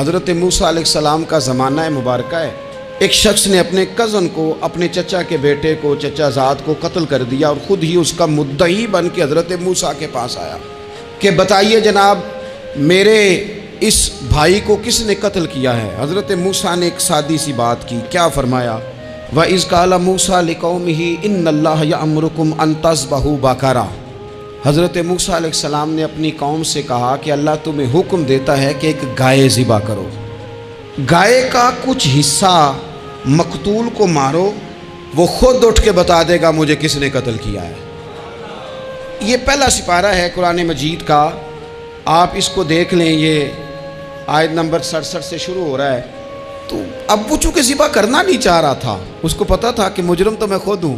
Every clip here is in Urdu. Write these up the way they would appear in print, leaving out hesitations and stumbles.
حضرت موسیٰ علیہ السلام کا زمانہ مبارکہ ہے، ایک شخص نے اپنے کزن کو، اپنے چچا کے بیٹے کو، چچا زاد کو قتل کر دیا اور خود ہی اس کا مدعی بن کے حضرت موسیٰ کے پاس آیا کہ بتائیے جناب میرے اس بھائی کو کس نے قتل کیا ہے؟ حضرت موسیٰ نے ایک سادی سی بات کی، کیا فرمایا؟ وَإِذْ قَالَ مُوسَىٰ لِقَوْمِهِ إِنَّ اللَّهَ يَأْمُرُكُمْ أَن تَذْبَحُوا بَقَرَةً۔ حضرت موسیٰ علیہ السلام نے اپنی قوم سے کہا کہ اللہ تمہیں حکم دیتا ہے کہ ایک گائے ذبح کرو، گائے کا کچھ حصہ مقتول کو مارو، وہ خود اٹھ کے بتا دے گا مجھے کس نے قتل کیا ہے۔ یہ پہلا سپارہ ہے قرآن مجید کا، آپ اس کو دیکھ لیں، یہ آیت نمبر 67 سے شروع ہو رہا ہے۔ تو اب وہ چونکہ ذبح کرنا نہیں چاہ رہا تھا، اس کو پتا تھا کہ مجرم تو میں خود ہوں،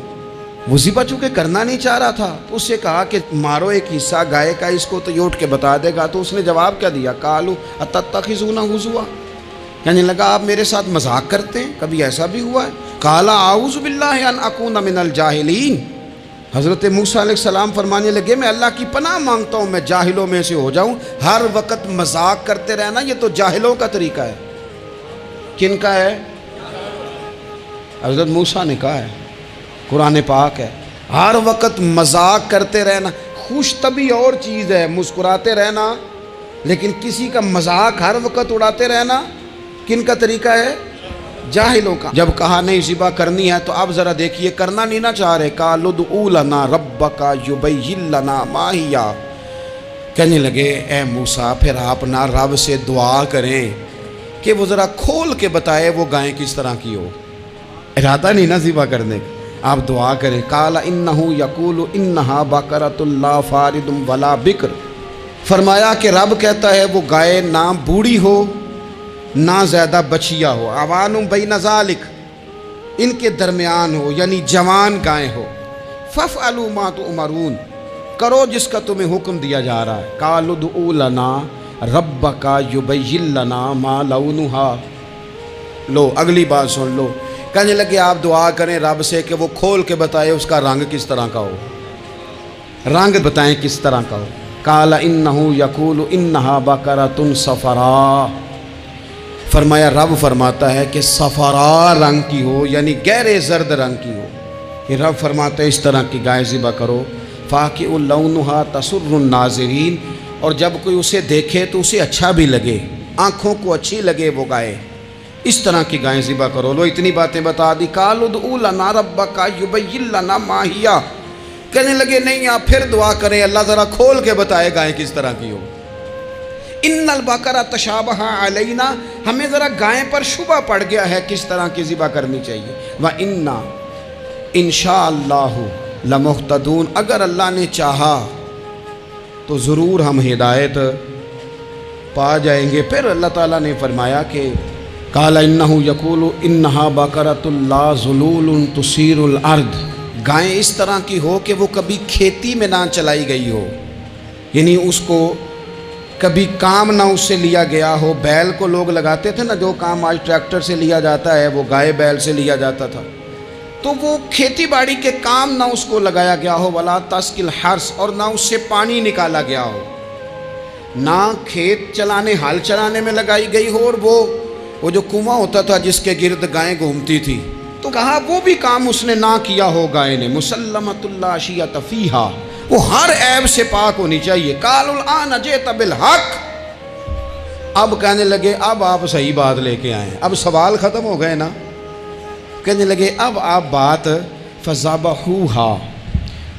وہ ذبح چونکہ کرنا نہیں چاہ رہا تھا تو اس سے کہا کہ مارو ایک حصہ گائے کا، اس کو تو یہ اٹھ کے بتا دے گا۔ تو اس نے جواب کیا دیا؟ قالوا اتتخذون ہزوا، یعنی لگا آپ میرے ساتھ مذاق کرتے ہیں، کبھی ایسا بھی ہوا ہے؟ قال اعوذ باللہ ان اکون من الجاہلین، حضرت موسیٰ علیہ السلام فرمانے لگے میں اللہ کی پناہ مانگتا ہوں میں جاہلوں میں سے ہو جاؤں۔ ہر وقت مذاق کرتے رہنا یہ تو جاہلوں کا طریقہ ہے۔ کن کا ہے؟ حضرت موسیٰ نے کہا ہے، قرآن پاک ہے، ہر وقت مذاق کرتے رہنا۔ خوش طبعی اور چیز ہے، مسکراتے رہنا، لیکن کسی کا مذاق ہر وقت اڑاتے رہنا کن کا طریقہ ہے؟ جاہلوں کا۔ جب کہا نہیں ذبح کرنی ہے تو اب ذرا دیکھیے، کرنا نہیں نہ چاہ رہے، قالوا ادع لنا ربک یبین لنا ما ہی، کہنے لگے اے موسیٰ پھر آپ نہ رب سے دعا کریں کہ وہ ذرا کھول کے بتائے وہ گائیں کس طرح کی ہو۔ ارادہ نہیں نہ ذبح کرنے کا، آپ دعا کریں۔ قال انہ یقول انہا بقرۃ لا فارض ولا بکر، فرمایا کہ رب کہتا ہے وہ گائے نہ بوڑھی ہو نہ زیادہ بچیا ہو، عوان بین ذالک، ان کے درمیان ہو، یعنی جوان گائے ہو۔ فافعلوا ما تؤمرون، کرو جس کا تمہیں حکم دیا جا رہا ہے۔ قالوا ادع لنا ربک یبین لنا ما لونھا، لو اگلی بات سن لو، کہنے لگے آپ دعا کریں رب سے کہ وہ کھول کے بتائے اس کا رنگ کس طرح کا ہو، رنگ بتائیں کس طرح کا ہو۔ قال انہ یقول انہا بقرۃ صفراء، فرمایا رب فرماتا ہے کہ صفراء رنگ کی ہو، یعنی گہرے زرد رنگ کی ہو۔ یہ رب فرماتا ہے اس طرح کی گائے ذبح کرو۔ فاقع لونھا تسر الناظرین، اور جب کوئی اسے دیکھے تو اسے اچھا بھی لگے، آنکھوں کو اچھی لگے وہ گائے، اس طرح کی گائیں ذبح کرو۔ لو اتنی باتیں بتا دی۔ قالوا ادع لنا ربک یبین لنا ما ہی، کہنے لگے نہیں آپ پھر دعا کریں اللہ ذرا کھول کے بتائے گائیں کس طرح کی ہو۔ ان البقرۃ تشابہ علینا، ہمیں ذرا گائیں پر شبہ پڑ گیا ہے کس طرح کی ذبح کرنی چاہیے۔ وَإِنَّا انشاءاللہ لمہتدون، اگر اللہ نے چاہا تو ضرور ہم ہدایت پا جائیں گے۔ پھر اللہ تعالیٰ نے فرمایا کہ قال انہ یقول انہا بقرۃ لا ذلول تثیر الارض، گائیں اس طرح کی ہو کہ وہ کبھی کھیتی میں نہ چلائی گئی ہو، یعنی اس کو کبھی کام نہ اس سے لیا گیا ہو۔ بیل کو لوگ لگاتے تھے نا، جو کام آج ٹریکٹر سے لیا جاتا ہے وہ گائے بیل سے لیا جاتا تھا، تو وہ کھیتی باڑی کے کام نہ اس کو لگایا گیا ہو۔ ولا تسقی الحرث، اور نہ اس سے پانی نکالا گیا ہو، نہ کھیت چلانے ہل چلانے میں لگائی گئی ہو، اور وہ جو کنواں ہوتا تھا جس کے گرد گائیں گھومتی تھی، تو کہا وہ بھی کام اس نے نہ کیا ہو گائے نے۔ مسلمۃ لا شیۃ فیہا، وہ ہر عیب سے پاک ہونی چاہیے۔ قالوا الآن جئت بالحق، اب کہنے لگے اب آپ صحیح بات لے کے آئے ہیں، اب سوال ختم ہو گئے نا، کہنے لگے اب آپ بات فذبحوہا،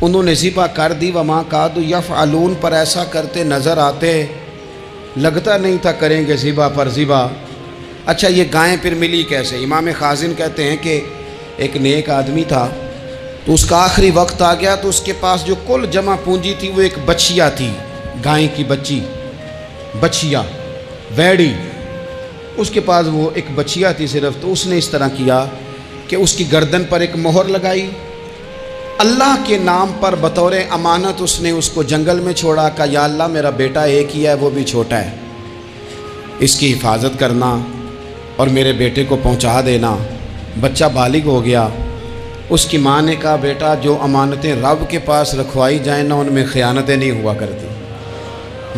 انہوں نے ذبح کر دی۔ وما کادوا یفعلون، پر ایسا کرتے نظر آتے، لگتا نہیں تھا کریں گے ذبح پر ذبح۔ اچھا یہ گائیں پھر ملی کیسے؟ امام خازن کہتے ہیں کہ ایک نیک آدمی تھا، تو اس کا آخری وقت آ گیا تو اس کے پاس جو کل جمع پونجی تھی وہ ایک بچیا تھی، گائیں کی بچی، بچیا ویڑی، اس کے پاس وہ ایک بچیا تھی صرف۔ تو اس نے اس طرح کیا کہ اس کی گردن پر ایک مہر لگائی، اللہ کے نام پر بطور امانت اس نے اس کو جنگل میں چھوڑا، کہا یا اللہ میرا بیٹا ایک ہی ہے وہ بھی چھوٹا ہے، اس کی حفاظت کرنا اور میرے بیٹے کو پہنچا دینا۔ بچہ بالغ ہو گیا، اس کی ماں نے کہا بیٹا جو امانتیں رب کے پاس رکھوائی جائیں نا ان میں خیانتیں نہیں ہوا کرتی،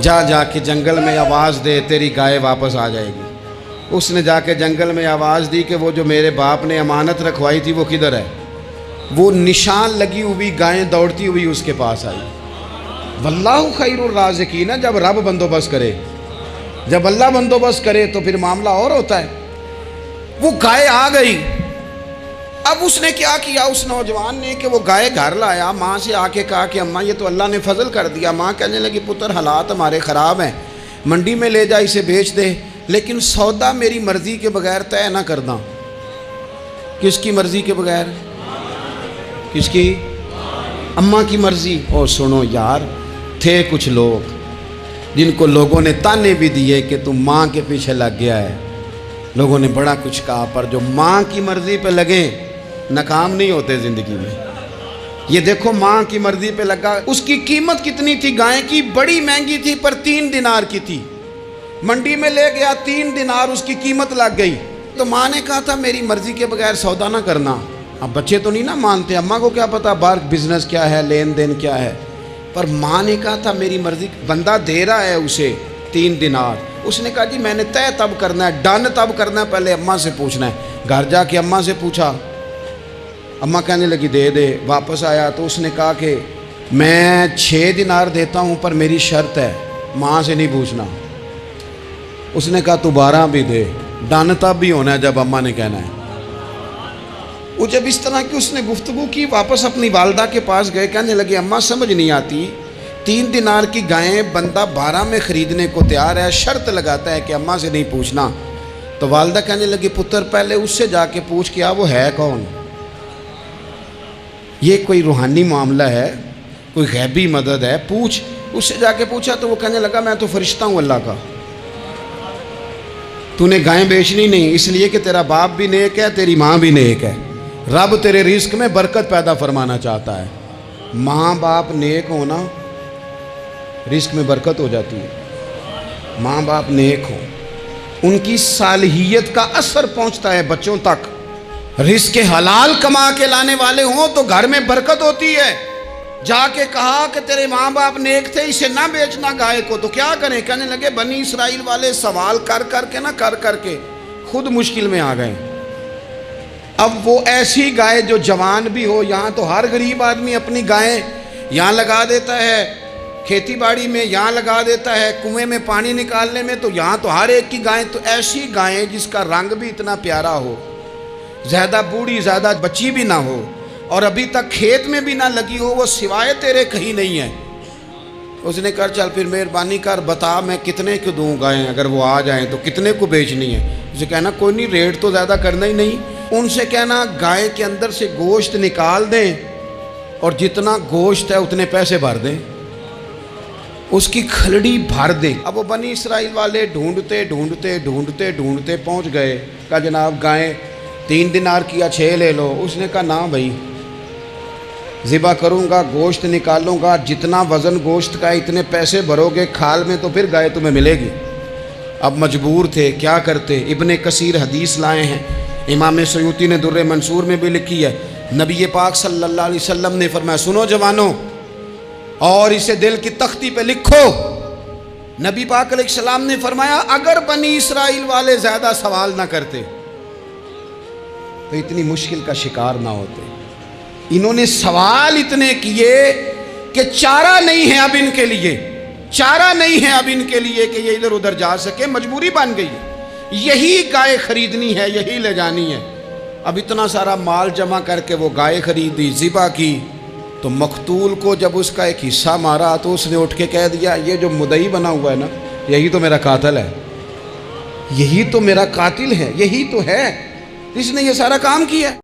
جا کے جنگل میں آواز دے تیری گائے واپس آ جائے گی۔ اس نے جا کے جنگل میں آواز دی کہ وہ جو میرے باپ نے امانت رکھوائی تھی وہ کدھر ہے؟ وہ نشان لگی ہوئی گائیں دوڑتی ہوئی اس کے پاس آئی۔ واللہ خیر الرازقین، جب رب بندوبست کرے، جب اللہ بندوبست کرے تو پھر معاملہ اور ہوتا ہے۔ وہ گائے آ گئی۔ اب اس نے کیا کیا اس نوجوان نے کہ وہ گائے گھر لایا، ماں سے آ کے کہا کہ اماں یہ تو اللہ نے فضل کر دیا۔ ماں کہنے لگی پتر حالات ہمارے خراب ہیں، منڈی میں لے جا اسے بیچ دے، لیکن سودا میری مرضی کے بغیر طے نہ کرنا۔ کس کی مرضی کے بغیر؟ کس کی؟ اماں کی مرضی۔ اور سنو یار، تھے کچھ لوگ جن کو لوگوں نے تانے بھی دیے کہ تم ماں کے پیچھے لگ گیا ہے، لوگوں نے بڑا کچھ کہا، پر جو ماں کی مرضی پہ لگیں ناکام نہیں ہوتے زندگی میں۔ یہ دیکھو ماں کی مرضی پہ لگا۔ اس کی قیمت کتنی تھی گائے کی؟ بڑی مہنگی تھی، پر 3 دینار کی تھی۔ منڈی میں لے گیا، 3 دینار اس کی قیمت لگ گئی۔ تو ماں نے کہا تھا میری مرضی کے بغیر سودا نہ کرنا۔ اب بچے تو نہیں نا مانتے، اماں کو کیا پتا باہر بزنس کیا ہے، لین دین کیا ہے، پر ماں نے کہا تھا میری مرضی۔ بندہ دے رہا ہے اسے 3 دینار، اس نے کہا جی میں نے طے تب کرنا ہے، ڈن تب کرنا ہے، پہلے اماں سے پوچھنا ہے۔ گھر جا کے اماں سے پوچھا، اماں کہنے لگی دے دے۔ واپس آیا تو اس نے کہا کہ میں 6 دینار دیتا ہوں پر میری شرط ہے، ماں سے نہیں پوچھنا۔ اس نے کہا تو 12 بھی دے، ڈن تب بھی ہونا ہے جب اماں نے کہنا ہے۔ وہ جب اس طرح کی اس نے گفتگو کی، واپس اپنی والدہ کے پاس گئے، کہنے لگے اماں سمجھ نہیں آتی، 3 دینار کی گائیں بندہ 12 میں خریدنے کو تیار ہے، شرط لگاتا ہے کہ اماں سے نہیں پوچھنا۔ تو والدہ کہنے لگی پتر پہلے اس سے جا کے پوچھ کیا وہ ہے کون؟ یہ کوئی روحانی معاملہ ہے، کوئی غیبی مدد ہے، پوچھ۔ اس سے جا کے پوچھا تو وہ کہنے لگا میں تو فرشتہ ہوں اللہ کا، تو نے گائیں بیچنی نہیں، اس لیے کہ تیرا باپ بھی نیک ہے، تیری ماں بھی نیک ہے، رب تیرے رزق میں برکت پیدا فرمانا چاہتا ہے۔ ماں باپ نیک ہونا رزق میں برکت ہو جاتی ہے۔ ماں باپ نیک ہوں، ان کی صالحیت کا اثر پہنچتا ہے بچوں تک۔ رزق حلال کما کے لانے والے ہوں تو گھر میں برکت ہوتی ہے۔ جا کے کہا کہ تیرے ماں باپ نیک تھے، اسے نہ بیچنا گائے کو، تو کیا کریں؟ کہنے لگے بنی اسرائیل والے سوال کر کر کے خود مشکل میں آ گئے۔ اب وہ ایسی گائے جو جوان بھی ہو، یہاں تو ہر غریب آدمی اپنی گائیں یہاں لگا دیتا ہے، کھیتی باڑی میں یہاں لگا دیتا ہے، کنویں میں پانی نکالنے میں تو یہاں تو ہر ایک کی گائیں، تو ایسی گائیں جس کا رنگ بھی اتنا پیارا ہو، زیادہ بوڑھی زیادہ بچی بھی نہ ہو، اور ابھی تک کھیت میں بھی نہ لگی ہو، وہ سوائے تیرے کہیں نہیں ہے۔ اس نے کہا چل پھر مہربانی کر بتا میں کتنے کو دوں گائیں، اگر وہ آ جائیں تو کتنے کو بیچنی ہے؟ اسے کہنا کوئی نہیں، ریٹ تو زیادہ کرنا ہی نہیں۔ ان سے کہنا گائے کے اندر سے گوشت نکال دیں اور جتنا گوشت ہے اتنے پیسے بھر دیں، اس کی کھلڑی بھر دیں۔ اب وہ بنی اسرائیل والے ڈھونڈتے پہنچ گئے، کہا جناب گائیں 3 دینار کیا 6 لے لو۔ اس نے کہا نا بھائی، ذبح کروں گا، گوشت نکالوں گا، جتنا وزن گوشت کا اتنے پیسے بھرو گے کھال میں تو پھر گائے تمہیں ملے گی۔ اب مجبور تھے، کیا کرتے؟ ابن کثیر حدیث لائے ہیں، امام سیوطی نے در منصور میں بھی لکھی ہے، نبی پاک صلی اللہ علیہ وسلم نے فرمایا سنو جوانوں، اور اسے دل کی تختی پہ لکھو، نبی پاک علیہ السلام نے فرمایا اگر بنی اسرائیل والے زیادہ سوال نہ کرتے تو اتنی مشکل کا شکار نہ ہوتے۔ انہوں نے سوال اتنے کیے کہ چارہ نہیں ہے اب ان کے لیے، چارہ نہیں ہے اب ان کے لیے کہ یہ ادھر ادھر جا سکے، مجبوری بن گئی ہے، یہی گائے خریدنی ہے، یہی لے جانی ہے۔ اب اتنا سارا مال جمع کر کے وہ گائے خریدی، ذبح کی، تو مقتول کو جب اس کا ایک حصہ مارا تو اس نے اٹھ کے کہہ دیا یہ جو مدعی بنا ہوا ہے نا، یہی تو میرا قاتل ہے، یہی تو میرا قاتل ہے، یہی تو ہے، اس نے یہ سارا کام کیا۔